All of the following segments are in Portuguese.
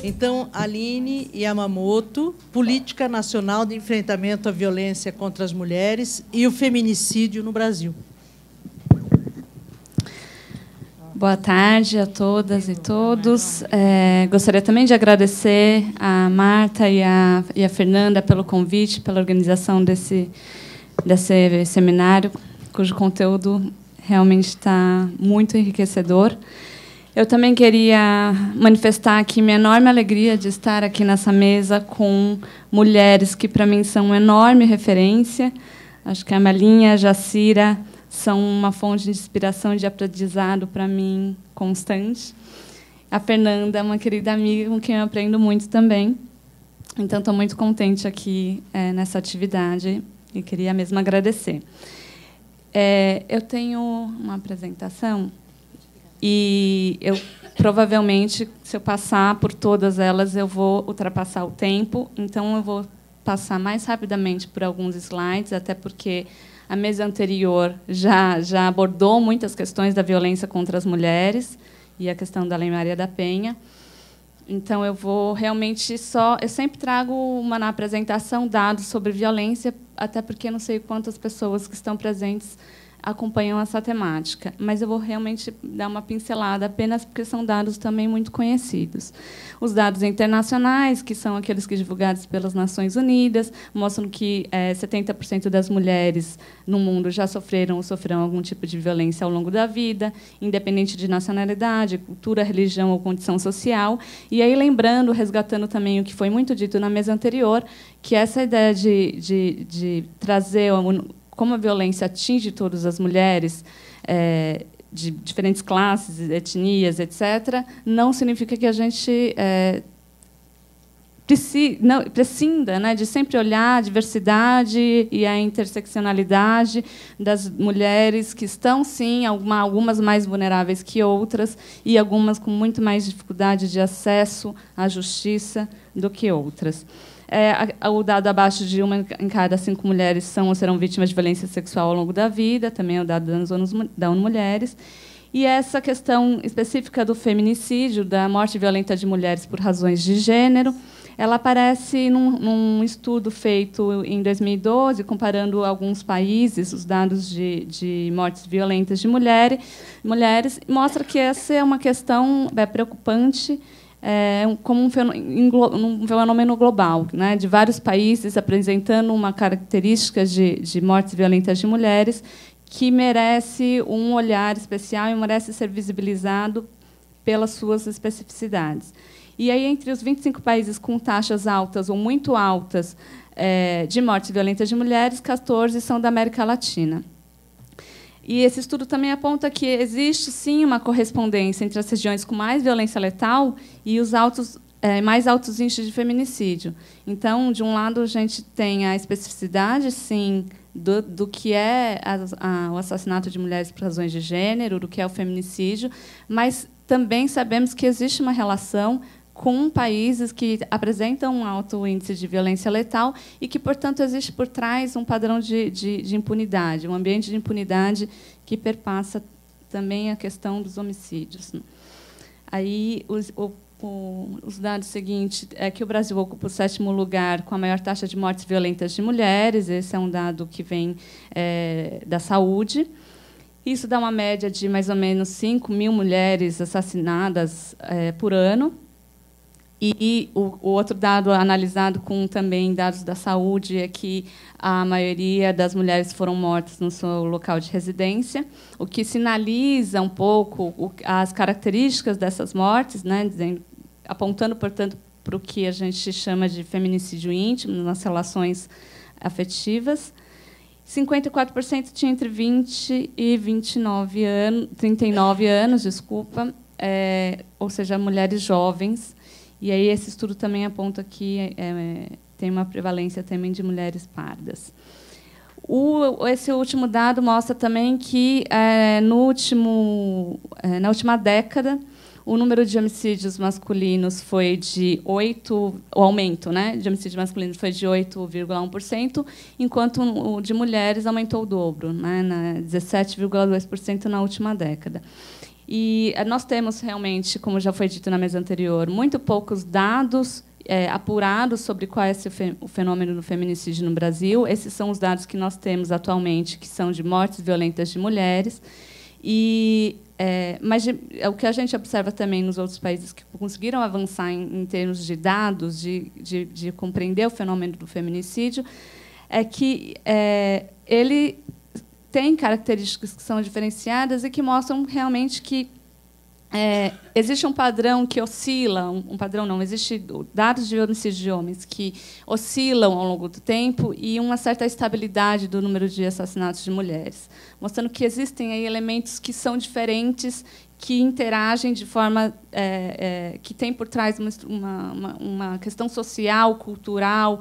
Então, Aline Yamamoto, Política Nacional de Enfrentamento à Violência contra as Mulheres e o Feminicídio no Brasil. Boa tarde a todas e todos. Gostaria também de agradecer a Marta e a Fernanda pelo convite, pela organização desse seminário, cujo conteúdo realmente está muito enriquecedor. Eu também queria manifestar aqui minha enorme alegria de estar aqui nessa mesa com mulheres que, para mim, são uma enorme referência. Acho que a Melinha, a Jacira, são uma fonte de inspiração e de aprendizado, para mim, constante. A Fernanda é uma querida amiga com quem eu aprendo muito também. Então, estou muito contente aqui nessa atividade e queria mesmo agradecer. Eu tenho uma apresentação e eu provavelmente, se eu passar por todas elas, eu vou ultrapassar o tempo. Então, eu vou passar mais rapidamente por alguns slides, até porque a mesa anterior já abordou muitas questões da violência contra as mulheres e a questão da Lei Maria da Penha. Então, eu vou realmente eu sempre trago na apresentação dados sobre violência, até porque não sei quantas pessoas que estão presentes acompanham essa temática, mas eu vou realmente dar uma pincelada apenas porque são dados também muito conhecidos. Os dados internacionais, que são aqueles que divulgados pelas Nações Unidas, mostram que 70% das mulheres no mundo já sofreram ou sofrerão algum tipo de violência ao longo da vida, independente de nacionalidade, cultura, religião ou condição social. E aí, lembrando, resgatando também o que foi muito dito na mesa anterior, que essa ideia de trazer como a violência atinge todas as mulheres, de diferentes classes, etnias, etc., não significa que a gente prescinda, né, de sempre olhar a diversidade e a interseccionalidade das mulheres que estão, sim, algumas mais vulneráveis que outras e algumas com muito mais dificuldade de acesso à justiça do que outras. O dado abaixo de 1 em cada 5 mulheres são ou serão vítimas de violência sexual ao longo da vida, também é o dado da ONU Mulheres. E essa questão específica do feminicídio, da morte violenta de mulheres por razões de gênero, ela aparece num estudo feito em 2012, comparando alguns países, os dados de mortes violentas de mulheres, mostra que essa é uma questão preocupante, como um fenômeno global, né, de vários países apresentando uma característica de mortes violentas de mulheres que merece um olhar especial e merece ser visibilizado pelas suas especificidades. E aí, entre os 25 países com taxas altas ou muito altas de mortes violentas de mulheres, 14 são da América Latina. E esse estudo também aponta que existe, sim, uma correspondência entre as regiões com mais violência letal e os mais altos índices de feminicídio. Então, de um lado, a gente tem a especificidade, sim, do que é o assassinato de mulheres por razões de gênero, do que é o feminicídio, mas também sabemos que existe uma relação com países que apresentam um alto índice de violência letal e que, portanto, existe por trás um padrão de impunidade, um ambiente de impunidade que perpassa também a questão dos homicídios. Aí, os dados seguintes é que o Brasil ocupa o 7º lugar com a maior taxa de mortes violentas de mulheres. Esse é um dado que vem da saúde. Isso dá uma média de mais ou menos 5.000 mulheres assassinadas por ano. E o outro dado analisado com também dados da saúde é que a maioria das mulheres foram mortas no seu local de residência, o que sinaliza um pouco as características dessas mortes, né, apontando, portanto, para o que a gente chama de feminicídio íntimo nas relações afetivas. 54% tinha entre 20 e 39 anos, desculpa, ou seja, mulheres jovens. E aí esse estudo também aponta que tem uma prevalência também de mulheres pardas. Esse último dado mostra também que, na última década, o número de homicídios masculinos foi de 8%, o aumento, né, de homicídios masculinos foi de 8,1%, enquanto o de mulheres aumentou o dobro, né, 17,2% na última década. E nós temos realmente, como já foi dito na mesa anterior, muito poucos dados apurados sobre qual é o fenômeno do feminicídio no Brasil. Esses são os dados que nós temos atualmente, que são de mortes violentas de mulheres. Mas o que a gente observa também nos outros países que conseguiram avançar em termos de dados, de compreender o fenômeno do feminicídio, é que ele tem características que são diferenciadas e que mostram realmente que existe um padrão que oscila, existe dados de homicídio de homens que oscilam ao longo do tempo e uma certa estabilidade do número de assassinatos de mulheres, mostrando que existem aí elementos que são diferentes, que interagem de forma que tem por trás uma questão social, cultural,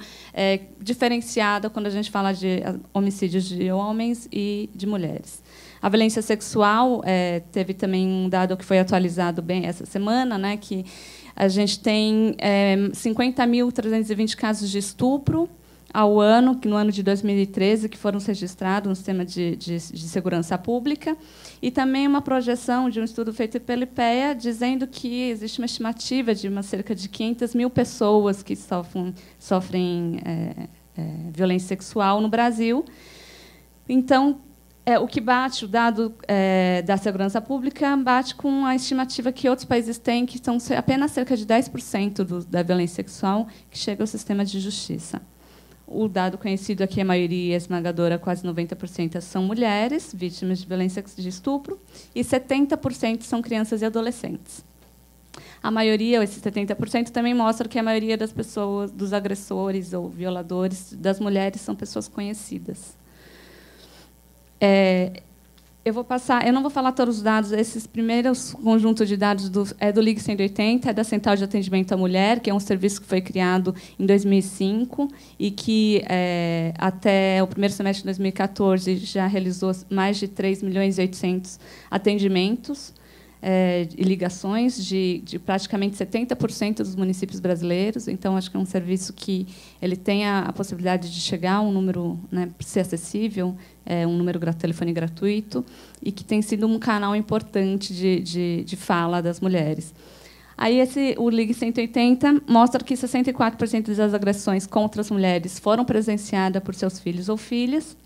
diferenciada quando a gente fala de homicídios de homens e de mulheres. A violência sexual, teve também um dado que foi atualizado bem essa semana, né, que a gente tem 50.320 casos de estupro ao ano, que no ano de 2013, que foram registrados no sistema de segurança pública, e também uma projeção de um estudo feito pela IPEA, dizendo que existe uma estimativa de cerca de 500.000 pessoas que sofrem violência sexual no Brasil. Então, o que bate, o dado da segurança pública, bate com a estimativa que outros países têm, que são apenas cerca de 10% da violência sexual que chega ao sistema de justiça. O dado conhecido aqui, a maioria esmagadora, quase 90%, são mulheres vítimas de violência de estupro, e 70% são crianças e adolescentes. A maioria, esses 70%, também mostra que a maioria das pessoas, dos agressores ou violadores das mulheres, são pessoas conhecidas. Eu não vou falar todos os dados. Esses primeiros conjuntos de dados do Ligue 180, é da Central de Atendimento à Mulher, que é um serviço que foi criado em 2005 e que, até o primeiro semestre de 2014, já realizou mais de 3.800.000 atendimentos e ligações de praticamente 70% dos municípios brasileiros. Então, acho que é um serviço que ele tem a possibilidade de chegar a um número, né, ser acessível, um número de telefone gratuito, e que tem sido um canal importante de fala das mulheres. Aí o Ligue 180 mostra que 64% das agressões contra as mulheres foram presenciadas por seus filhos ou filhas.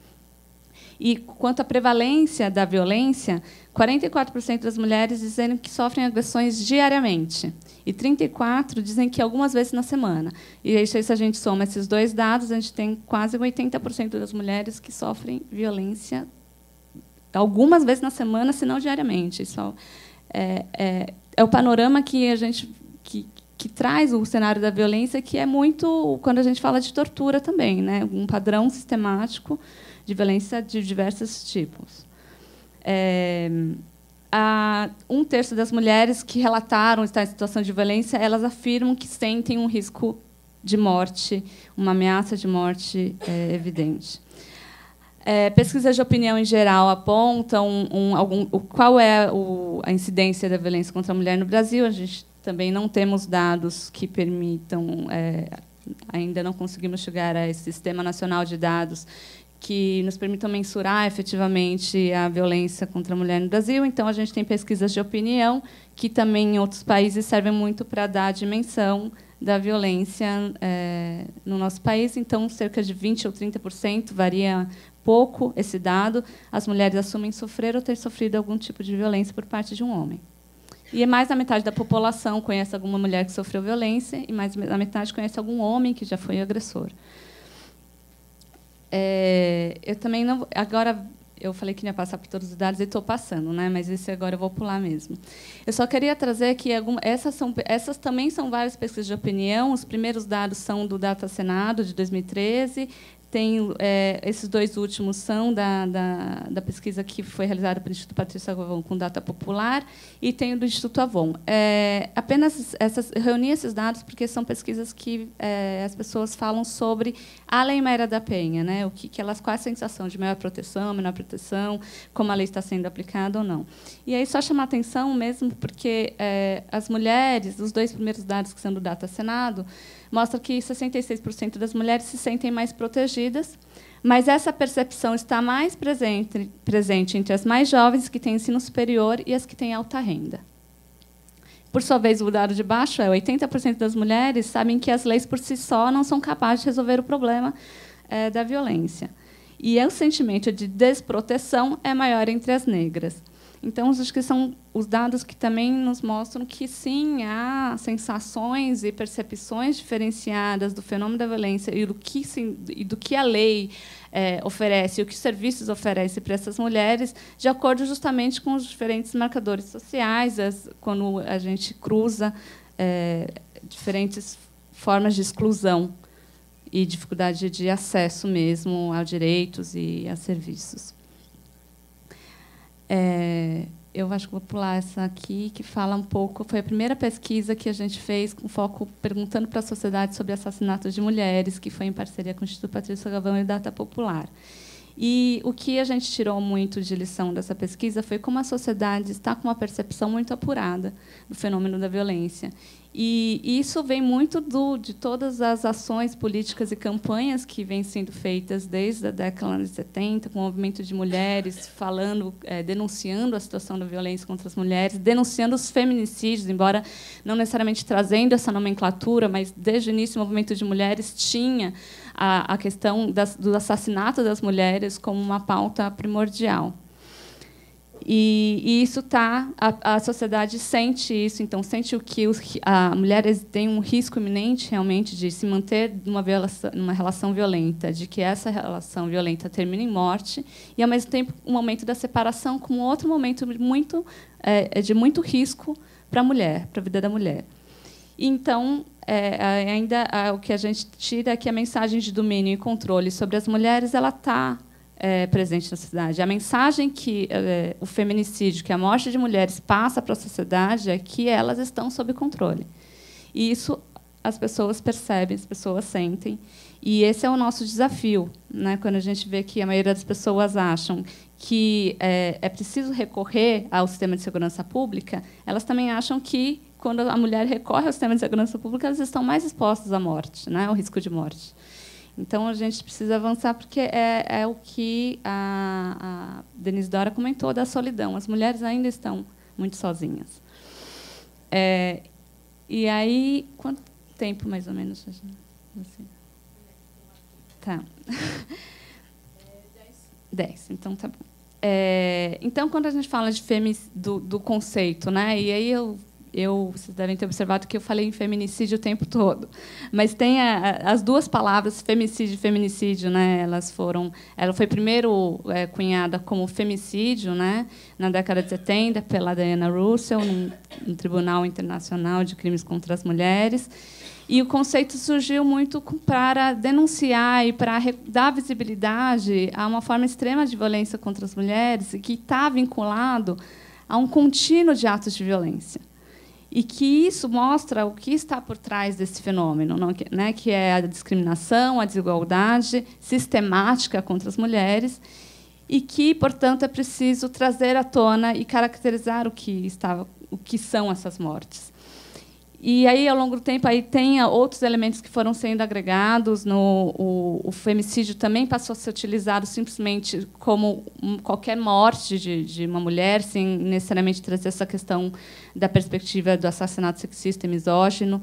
E, quanto à prevalência da violência, 44% das mulheres dizem que sofrem agressões diariamente, e 34% dizem que algumas vezes na semana. E aí, se a gente soma esses dois dados, a gente tem quase 80% das mulheres que sofrem violência algumas vezes na semana, se não diariamente. Isso é o panorama que a gente que traz o cenário da violência, que é muito quando a gente fala de tortura também, né? Um padrão sistemático de violência de diversos tipos. Um terço das mulheres que relataram estar em situação de violência, elas afirmam que sentem um risco de morte, uma ameaça de morte evidente. Pesquisas de opinião, em geral, apontam qual é a incidência da violência contra a mulher no Brasil. A gente também não temos dados que permitam, ainda não conseguimos chegar a esse Sistema Nacional de Dados que nos permitam mensurar efetivamente a violência contra a mulher no Brasil. Então, a gente tem pesquisas de opinião, que também em outros países servem muito para dar a dimensão da violência no nosso país. Então, cerca de 20% ou 30%, varia pouco esse dado, as mulheres assumem sofrer ou ter sofrido algum tipo de violência por parte de um homem. E mais da metade da população conhece alguma mulher que sofreu violência, e mais da metade conhece algum homem que já foi agressor. Eu também não. Agora, eu falei que ia passar por todos os dados e estou passando, né? Mas esse agora eu vou pular mesmo. Eu só queria trazer que essas também são várias pesquisas de opinião. Os primeiros dados são do Data Senado, de 2013. Esses dois últimos são da pesquisa que foi realizada pelo Instituto Patrícia Avon com Data Popular, e tem o do Instituto Avon. Apenas reuni esses dados porque são pesquisas que as pessoas falam sobre a Lei Maria da Penha, né? Qual a sensação de maior proteção, menor proteção, como a lei está sendo aplicada ou não. E aí só chamar atenção mesmo porque as mulheres, os dois primeiros dados que são do Data Senado, mostra que 66% das mulheres se sentem mais protegidas atendidas, mas essa percepção está mais presente entre as mais jovens, que têm ensino superior, e as que têm alta renda. Por sua vez, o dado de baixo é 80% das mulheres sabem que as leis, por si só, não são capazes de resolver o problema da violência. E o sentimento de desproteção é maior entre as negras. Então, acho que são os dados que também nos mostram que, sim, há sensações e percepções diferenciadas do fenômeno da violência e do que a lei oferece, e o que os serviços oferecem para essas mulheres, de acordo justamente com os diferentes marcadores sociais, quando a gente cruza diferentes formas de exclusão e dificuldade de acesso mesmo a direitos e a serviços. Eu acho que vou pular essa aqui, que fala um pouco... Foi a primeira pesquisa que a gente fez com foco perguntando para a sociedade sobre assassinatos de mulheres, que foi em parceria com o Instituto Patrícia Galvão e Data Popular. E o que a gente tirou muito de lição dessa pesquisa foi como a sociedade está com uma percepção muito apurada do fenômeno da violência. E isso vem muito de todas as ações políticas e campanhas que vêm sendo feitas desde a década de 70, com o movimento de mulheres falando, denunciando a situação da violência contra as mulheres, denunciando os feminicídios, embora não necessariamente trazendo essa nomenclatura, mas desde o início o movimento de mulheres tinha a questão do assassinato das mulheres como uma pauta primordial. E isso a sociedade sente isso, então sente que a mulheres têm um risco iminente realmente de se manter numa relação violenta, de que essa relação violenta termine em morte, e ao mesmo tempo um momento da separação como outro momento de muito risco para a mulher, para a vida da mulher. Então, ainda o que a gente tira é que a mensagem de domínio e controle sobre as mulheres ela está presente na sociedade. A mensagem que o feminicídio, que a morte de mulheres passa para a sociedade é que elas estão sob controle. E isso as pessoas percebem, as pessoas sentem. E esse é o nosso desafio, né? Quando a gente vê que a maioria das pessoas acham que é preciso recorrer ao sistema de segurança pública, elas também acham que, quando a mulher recorre ao sistema de segurança pública, elas estão mais expostas à morte, né? Ao risco de morte. Então, a gente precisa avançar, porque é o que a Denise Dora comentou da solidão. As mulheres ainda estão muito sozinhas. E aí, quanto tempo, mais ou menos? Tá. 10, então tá bom. Então, quando a gente fala de do conceito, né? E aí vocês devem ter observado que eu falei em feminicídio o tempo todo, mas tem as duas palavras femicídio e feminicídio, né? Ela foi primeiro cunhada como femicídio, né? Na década de 70 pela Diana Russell, no Tribunal Internacional de Crimes contra as Mulheres. E o conceito surgiu muito para denunciar e para dar visibilidade a uma forma extrema de violência contra as mulheres, que está vinculado a um contínuo de atos de violência. E que isso mostra o que está por trás desse fenômeno, né, que é a discriminação, a desigualdade sistemática contra as mulheres, e que, portanto, é preciso trazer à tona e caracterizar o que são essas mortes. E aí, ao longo do tempo, aí tem outros elementos que foram sendo agregados. O femicídio também passou a ser utilizado simplesmente como qualquer morte de uma mulher, sem necessariamente trazer essa questão da perspectiva do assassinato sexista e misógino.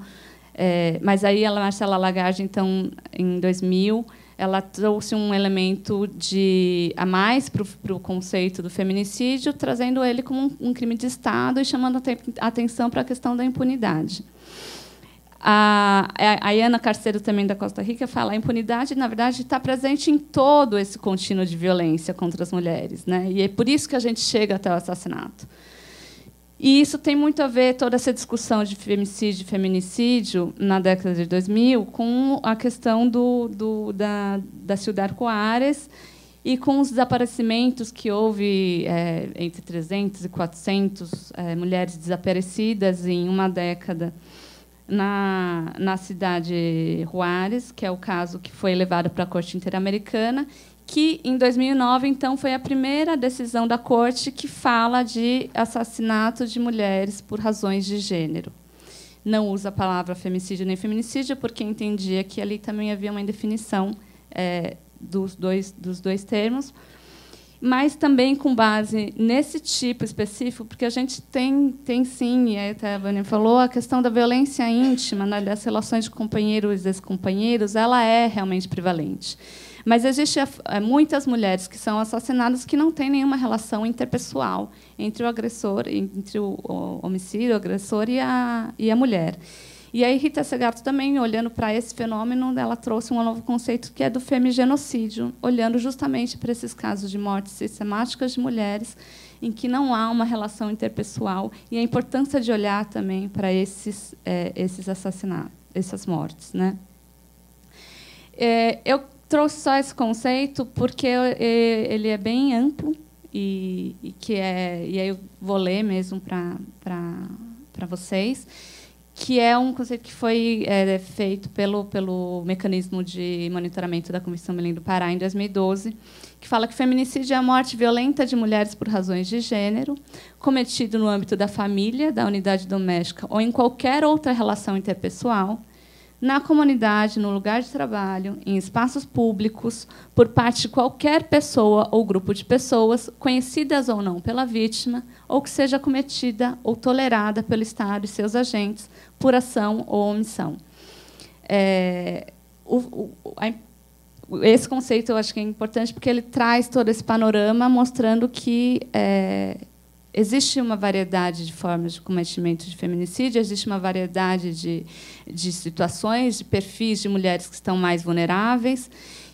Mas aí a Marcela Lagarde, então, em 2000, ela trouxe um elemento a mais para o conceito do feminicídio, trazendo ele como um crime de Estado e chamando a atenção para a questão da impunidade. A Ana Carceiro, também da Costa Rica, fala que a impunidade, na verdade, está presente em todo esse contínuo de violência contra as mulheres, né? E é por isso que a gente chega até o assassinato. E isso tem muito a ver, toda essa discussão de femicídio e feminicídio, na década de 2000, com a questão da Ciudad Juárez e com os desaparecimentos que houve entre 300 e 400 mulheres desaparecidas em uma década na cidade Juárez, que é o caso que foi levado para a Corte Interamericana, que, em 2009, então, foi a primeira decisão da Corte que fala de assassinato de mulheres por razões de gênero. Não usa a palavra femicídio nem feminicídio, porque entendia que ali também havia uma indefinição dos dois termos, mas também com base nesse tipo específico, porque a gente tem sim, e aí até a Vânia falou, a questão da violência íntima, né, das relações de companheiros e ex-companheiros, ela é realmente prevalente. Mas existem muitas mulheres que são assassinadas que não têm nenhuma relação interpessoal entre o agressor, entre o homicídio, o agressor e a mulher. E aí Rita Segato também, olhando para esse fenômeno, ela trouxe um novo conceito que é do femigenocídio, olhando justamente para esses casos de mortes sistemáticas de mulheres em que não há uma relação interpessoal e a importância de olhar também para esses assassinatos, essas mortes, né? Eu trouxe só esse conceito porque ele é bem amplo e aí eu vou ler mesmo para vocês, que é um conceito que foi feito pelo Mecanismo de Monitoramento da Comissão Belém do Pará, em 2012, que fala que feminicídio é a morte violenta de mulheres por razões de gênero, cometido no âmbito da família, da unidade doméstica ou em qualquer outra relação interpessoal, na comunidade, no lugar de trabalho, em espaços públicos, por parte de qualquer pessoa ou grupo de pessoas, conhecidas ou não pela vítima, ou que seja cometida ou tolerada pelo Estado e seus agentes, por ação ou omissão. Esse conceito eu acho que é importante porque ele traz todo esse panorama mostrando que existe uma variedade de formas de cometimento de feminicídio, existe uma variedade de situações, de perfis de mulheres que estão mais vulneráveis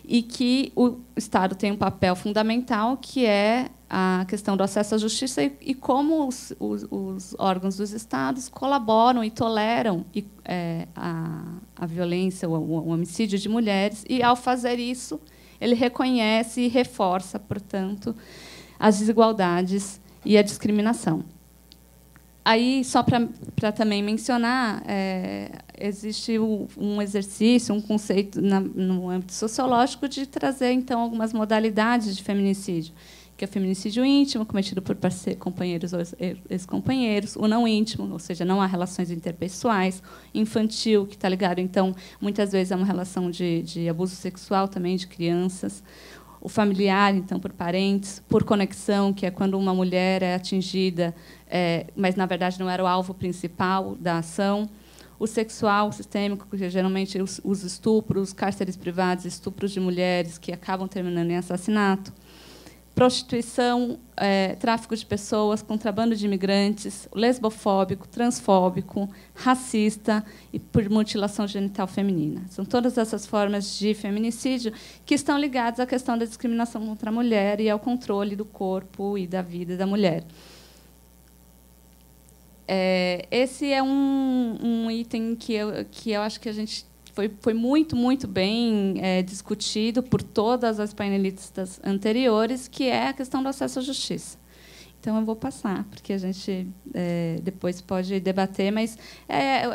e que o Estado tem um papel fundamental, que é a questão do acesso à justiça e como os órgãos dos Estados colaboram e toleram a violência, o homicídio de mulheres. E, ao fazer isso, ele reconhece e reforça, portanto, as desigualdades e a discriminação. Aí, só para também mencionar, existe um exercício, um conceito no âmbito sociológico de trazer, então, algumas modalidades de feminicídio, que é o feminicídio íntimo, cometido por companheiros ou ex-companheiros, o não íntimo, ou seja, não há relações interpessoais, infantil, que está ligado, então, muitas vezes, a uma relação de abuso sexual também de crianças, o familiar, então, por parentes, por conexão, que é quando uma mulher é atingida, mas, na verdade, não era o alvo principal da ação, o sexual, o sistêmico, que geralmente os estupros, cárceres privados, estupros de mulheres, que acabam terminando em assassinato, prostituição, tráfico de pessoas, contrabando de imigrantes, lesbofóbico, transfóbico, racista e por mutilação genital feminina. São todas essas formas de feminicídio que estão ligadas à questão da discriminação contra a mulher e ao controle do corpo e da vida da mulher. Esse é um item que eu acho que a gente foi muito, muito bem discutido por todas as painelistas anteriores, que é a questão do acesso à justiça. Então, eu vou passar, porque a gente depois pode debater, mas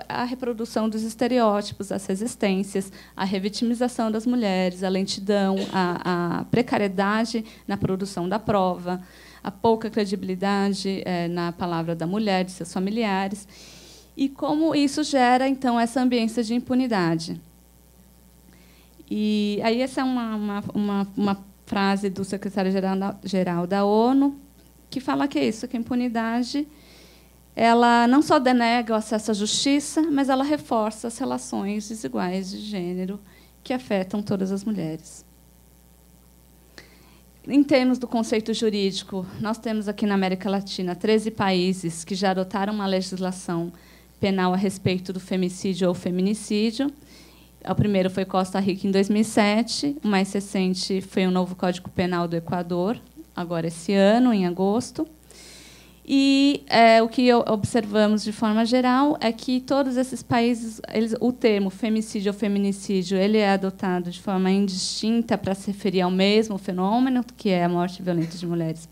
a reprodução dos estereótipos, as resistências, a revitimização das mulheres, a lentidão, a precariedade na produção da prova, a pouca credibilidade na palavra da mulher, de seus familiares, e como isso gera, então, essa ambiência de impunidade. E aí essa é uma frase do secretário-geral da ONU, que fala que é isso, que a impunidade ela não só denega o acesso à justiça, mas ela reforça as relações desiguais de gênero que afetam todas as mulheres. Em termos do conceito jurídico, nós temos aqui na América Latina 13 países que já adotaram uma legislação penal a respeito do femicídio ou feminicídio. O primeiro foi Costa Rica, em 2007. O mais recente foi o novo Código Penal do Equador, agora esse ano, em agosto. E o que observamos, de forma geral, é que todos esses países, o termo femicídio ou feminicídio, ele é adotado de forma indistinta para se referir ao mesmo fenômeno, que é a morte violenta de mulheres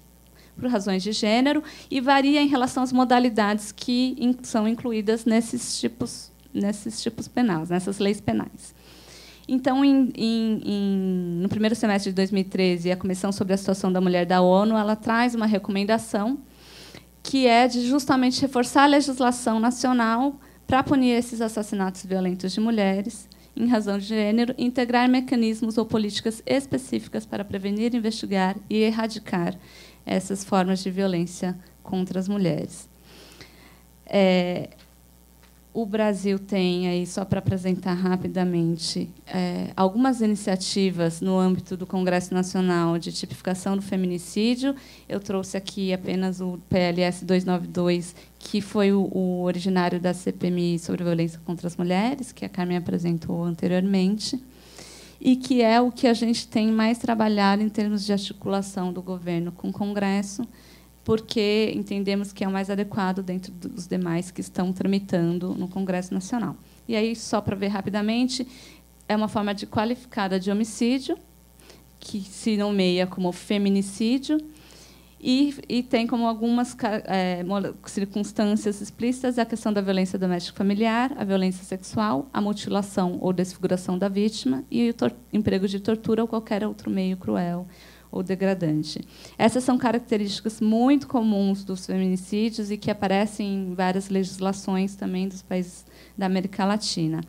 por razões de gênero, e varia em relação às modalidades que são incluídas nesses tipos penais, nessas leis penais. Então, no primeiro semestre de 2013, a Comissão sobre a Situação da Mulher da ONU ela traz uma recomendação que é de justamente reforçar a legislação nacional para punir esses assassinatos violentos de mulheres em razão de gênero e integrar mecanismos ou políticas específicas para prevenir, investigar e erradicar essas formas de violência contra as mulheres. O Brasil tem, aí, só para apresentar rapidamente, algumas iniciativas no âmbito do Congresso Nacional de Tipificação do Feminicídio. Eu trouxe aqui apenas o PLS 292, que foi o originário da CPMI sobre violência contra as mulheres, que a Carmen apresentou anteriormente, e que é o que a gente tem mais trabalhado em termos de articulação do governo com o Congresso, porque entendemos que é o mais adequado dentro dos demais que estão tramitando no Congresso Nacional. E aí, só para ver rapidamente, é uma forma de qualificada de homicídio, que se nomeia como feminicídio, e tem como algumas circunstâncias explícitas a questão da violência doméstica familiar, a violência sexual, a mutilação ou desfiguração da vítima e o emprego de tortura ou qualquer outro meio cruel ou degradante. Essas são características muito comuns dos feminicídios e que aparecem em várias legislações também dos países da América Latina.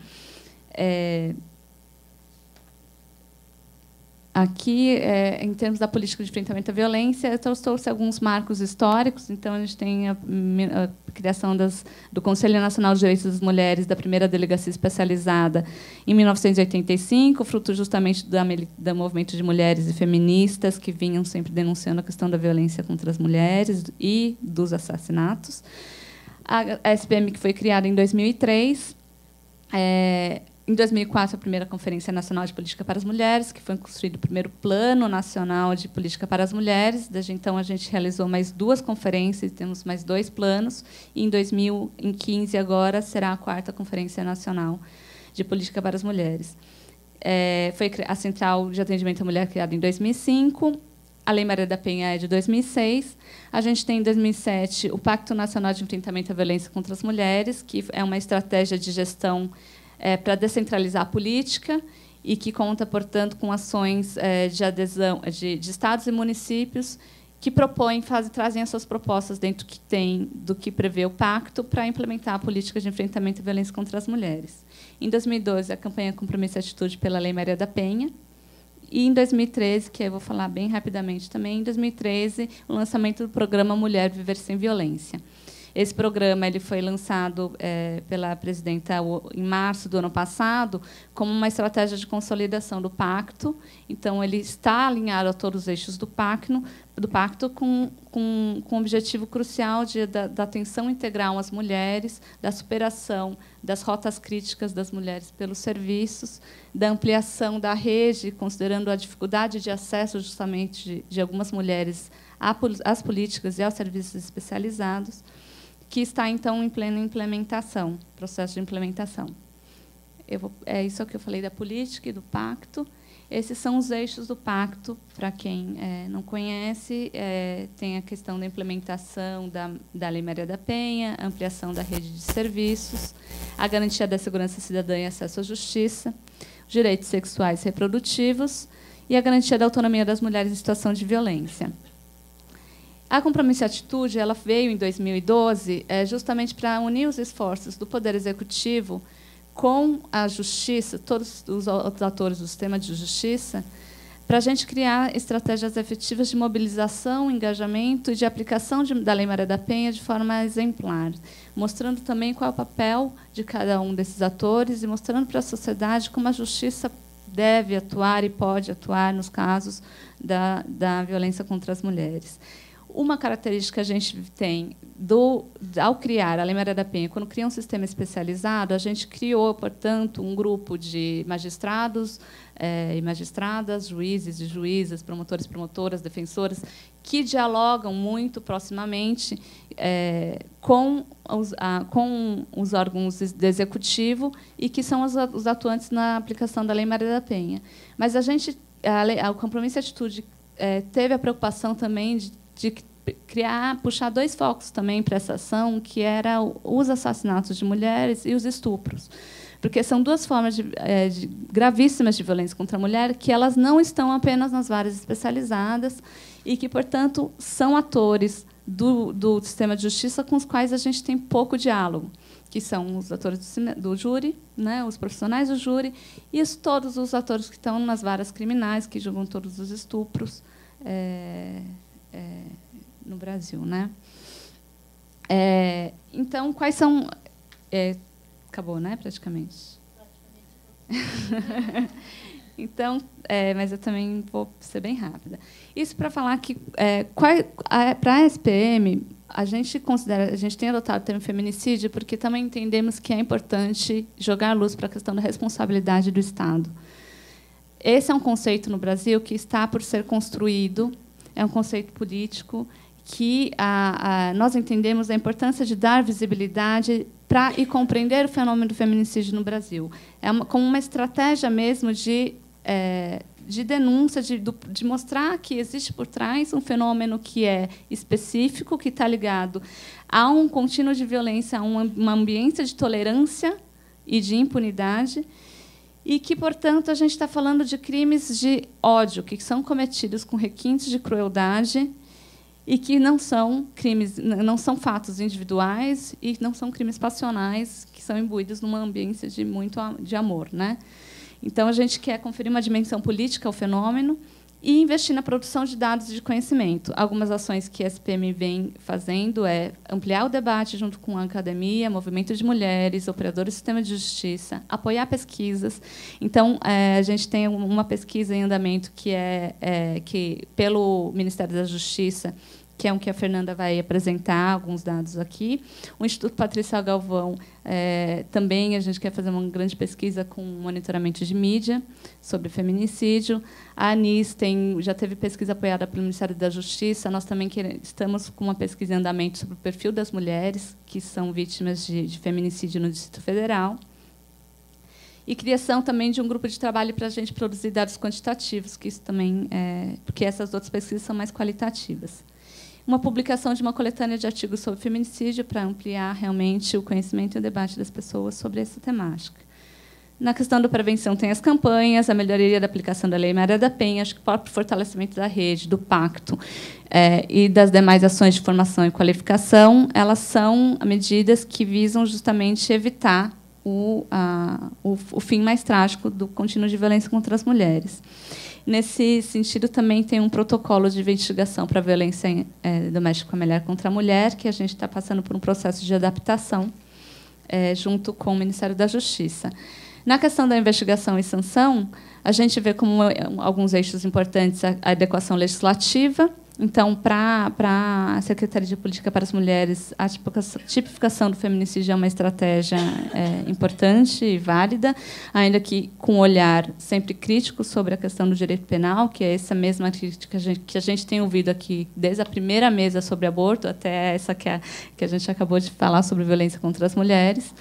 Aqui, em termos da política de enfrentamento à violência, eu trouxe alguns marcos históricos. Então, a gente tem a criação do Conselho Nacional de Direitos das Mulheres, da primeira delegacia especializada, em 1985, fruto justamente do movimento de mulheres e feministas que vinham sempre denunciando a questão da violência contra as mulheres e dos assassinatos. A SPM, que foi criada em 2003, em 2004, a primeira Conferência Nacional de Política para as Mulheres, que foi construído o primeiro Plano Nacional de Política para as Mulheres. Desde então, a gente realizou mais 2 conferências, temos mais 2 planos. E, em 2015, agora, será a 4ª Conferência Nacional de Política para as Mulheres. Foi a Central de Atendimento à Mulher, criada em 2005. A Lei Maria da Penha é de 2006. A gente tem, em 2007, o Pacto Nacional de Enfrentamento à Violência contra as Mulheres, que é uma estratégia de gestão para descentralizar a política e que conta, portanto, com ações de adesão de estados e municípios que trazem as suas propostas dentro do que prevê o pacto para implementar a política de enfrentamento à violência contra as mulheres. Em 2012, a campanha Compromisso e Atitude pela Lei Maria da Penha. E, em 2013, que eu vou falar bem rapidamente também, em 2013, o lançamento do programa Mulher Viver Sem Violência. Esse programa foi lançado pela presidenta em março do ano passado como uma estratégia de consolidação do pacto. Então, ele está alinhado a todos os eixos do pacto com um objetivo crucial da atenção integral às mulheres, da superação das rotas críticas das mulheres pelos serviços, da ampliação da rede, considerando a dificuldade de acesso justamente de algumas mulheres às políticas e aos serviços especializados, que está, então, em plena implementação, processo de implementação. É isso que eu falei da política e do pacto. Esses são os eixos do pacto. Para quem não conhece, tem a questão da implementação da Lei Maria da Penha, ampliação da rede de serviços, a garantia da segurança cidadã e acesso à justiça, os direitos sexuais e reprodutivos e a garantia da autonomia das mulheres em situação de violência. A Compromisso e Atitude veio em 2012 justamente para unir os esforços do Poder Executivo com a Justiça, todos os atores do sistema de justiça, para a gente criar estratégias efetivas de mobilização, engajamento e de aplicação da Lei Maria da Penha de forma exemplar, mostrando também qual é o papel de cada um desses atores e mostrando para a sociedade como a Justiça deve atuar e pode atuar nos casos da violência contra as mulheres. Uma característica que a gente tem ao criar a Lei Maria da Penha, quando cria um sistema especializado, a gente criou, portanto, um grupo de magistrados e magistradas, juízes e juízas, promotores e promotoras, defensoras, que dialogam muito proximamente com os órgãos do Executivo e que são os atuantes na aplicação da Lei Maria da Penha. Mas o Compromisso e Atitude teve a preocupação também de puxar 2 focos também para essa ação, que era os assassinatos de mulheres e os estupros, porque são 2 formas gravíssimas de violência contra a mulher que elas não estão apenas nas varas especializadas e que, portanto, são atores do sistema de justiça com os quais a gente tem pouco diálogo, que são os atores do júri, né, os profissionais do júri, e todos os atores que estão nas varas criminais, que julgam todos os estupros no Brasil, né? Então, quais são... acabou, né, praticamente? Então, mas eu também vou ser bem rápida. Isso para falar que, para a SPM, a gente tem adotado o termo feminicídio porque também entendemos que é importante jogar luz para a questão da responsabilidade do Estado. Esse é um conceito no Brasil que está por ser construído, é um conceito político que nós entendemos a importância de dar visibilidade e compreender o fenômeno do feminicídio no Brasil. Como uma estratégia mesmo de denúncia, de mostrar que existe por trás um fenômeno que é específico, que está ligado a um contínuo de violência, a uma ambiência de tolerância e de impunidade, e que, portanto, a gente está falando de crimes de ódio, que são cometidos com requintes de crueldade e que não são fatos individuais e não são crimes passionais que são imbuídos numa ambiência de amor, né? Então, a gente quer conferir uma dimensão política ao fenômeno e investir na produção de dados de conhecimento. Algumas ações que a SPM vem fazendo é ampliar o debate junto com a academia, movimento de mulheres, operadores do sistema de justiça, apoiar pesquisas. Então, a gente tem uma pesquisa em andamento que pelo Ministério da Justiça, que é um que a Fernanda vai apresentar alguns dados aqui. O Instituto Patrícia Galvão, também a gente quer fazer uma grande pesquisa com monitoramento de mídia sobre feminicídio. A ANIS já teve pesquisa apoiada pelo Ministério da Justiça. Nós também estamos com uma pesquisa em andamento sobre o perfil das mulheres que são vítimas de feminicídio no Distrito Federal. E criação também de um grupo de trabalho para a gente produzir dados quantitativos, que isso também porque essas outras pesquisas são mais qualitativas. Uma publicação de uma coletânea de artigos sobre feminicídio para ampliar realmente o conhecimento e o debate das pessoas sobre essa temática. Na questão da prevenção, tem as campanhas, a melhoria da aplicação da Lei Maria da Penha, acho que o próprio fortalecimento da rede, do pacto e das demais ações de formação e qualificação, elas são medidas que visam justamente evitar o fim mais trágico do contínuo de violência contra as mulheres. Nesse sentido, também tem um protocolo de investigação para a violência doméstica familiar contra a mulher, que a gente está passando por um processo de adaptação junto com o Ministério da Justiça. Na questão da investigação e sanção, a gente vê como alguns eixos importantes a adequação legislativa. Então, para a Secretaria de Política para as Mulheres, a tipificação do feminicídio é uma estratégia importante e válida, ainda que com um olhar sempre crítico sobre a questão do direito penal, que é essa mesma crítica que a gente tem ouvido aqui, desde a primeira mesa sobre aborto até essa que a gente acabou de falar sobre violência contra as mulheres.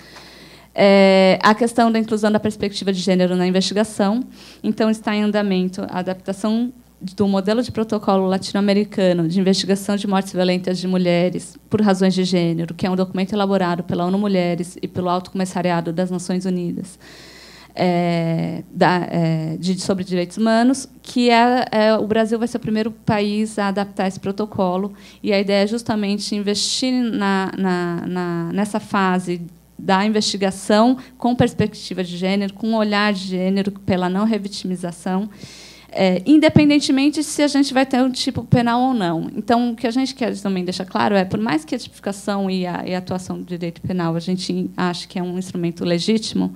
A questão da inclusão da perspectiva de gênero na investigação. Então, está em andamento a adaptação do modelo de protocolo latino-americano de investigação de mortes violentas de mulheres por razões de gênero, que é um documento elaborado pela ONU Mulheres e pelo Alto Comissariado das Nações Unidas sobre direitos humanos, que o Brasil vai ser o primeiro país a adaptar esse protocolo, e a ideia é justamente investir nessa fase da investigação com perspectiva de gênero, com um olhar de gênero, pela não revitimização, independentemente se a gente vai ter um tipo penal ou não. Então, o que a gente quer também deixar claro por mais que a tipificação e a atuação do direito penal a gente acha que é um instrumento legítimo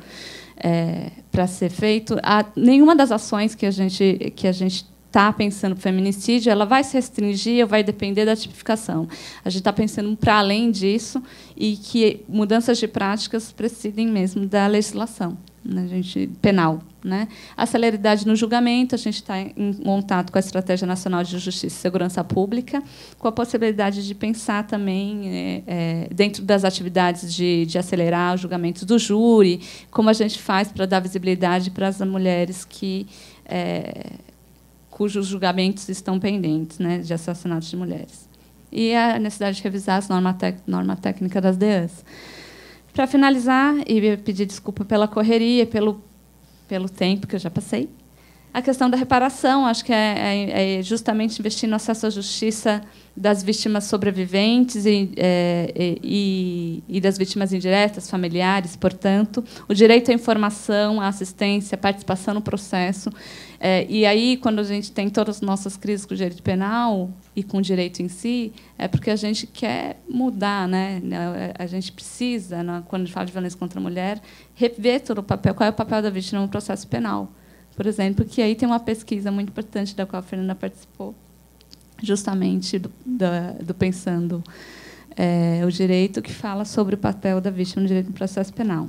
para ser feito, nenhuma das ações que a gente está pensando no feminicídio, ela vai se restringir ou vai depender da tipificação. A gente está pensando para além disso e que mudanças de práticas precisem mesmo da legislação, né, penal. Né? A celeridade no julgamento, a gente está em contato com a Estratégia Nacional de Justiça e Segurança Pública, com a possibilidade de pensar também, dentro das atividades de acelerar os julgamentos do júri, como a gente faz para dar visibilidade para as mulheres cujos julgamentos estão pendentes, né, de assassinatos de mulheres. E a necessidade de revisar as norma técnica das DEANs. Para finalizar, e pedir desculpa pela correria, pelo tempo que eu já passei, A questão da reparação, acho que é justamente investir no acesso à justiça das vítimas sobreviventes e das vítimas indiretas, familiares, portanto, o direito à informação, à assistência, à participação no processo. E aí, quando a gente tem todas as nossas crises com o direito penal e com o direito em si, é porque a gente quer mudar, né? A gente precisa, quando a gente fala de violência contra a mulher, rever todo o papel, qual é o papel da vítima no processo penal, por exemplo, que aí tem uma pesquisa muito importante da qual a Fernanda participou, justamente do Pensando o Direito, que fala sobre o papel da vítima no direito no processo penal.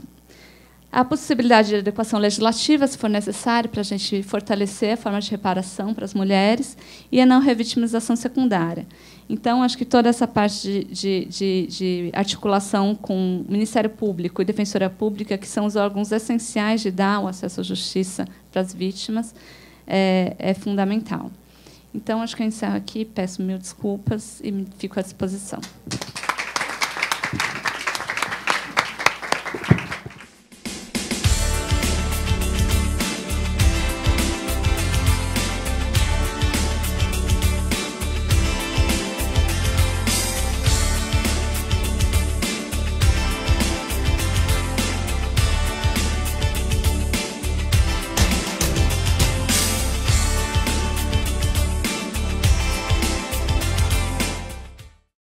A possibilidade de adequação legislativa, se for necessário, para a gente fortalecer a forma de reparação para as mulheres, e a não revitimização secundária. Então, acho que toda essa parte de articulação com o Ministério Público e Defensoria Pública, que são os órgãos essenciais de dar o acesso à justiça para as vítimas, é fundamental. Então, acho que eu encerro aqui, peço mil desculpas e fico à disposição.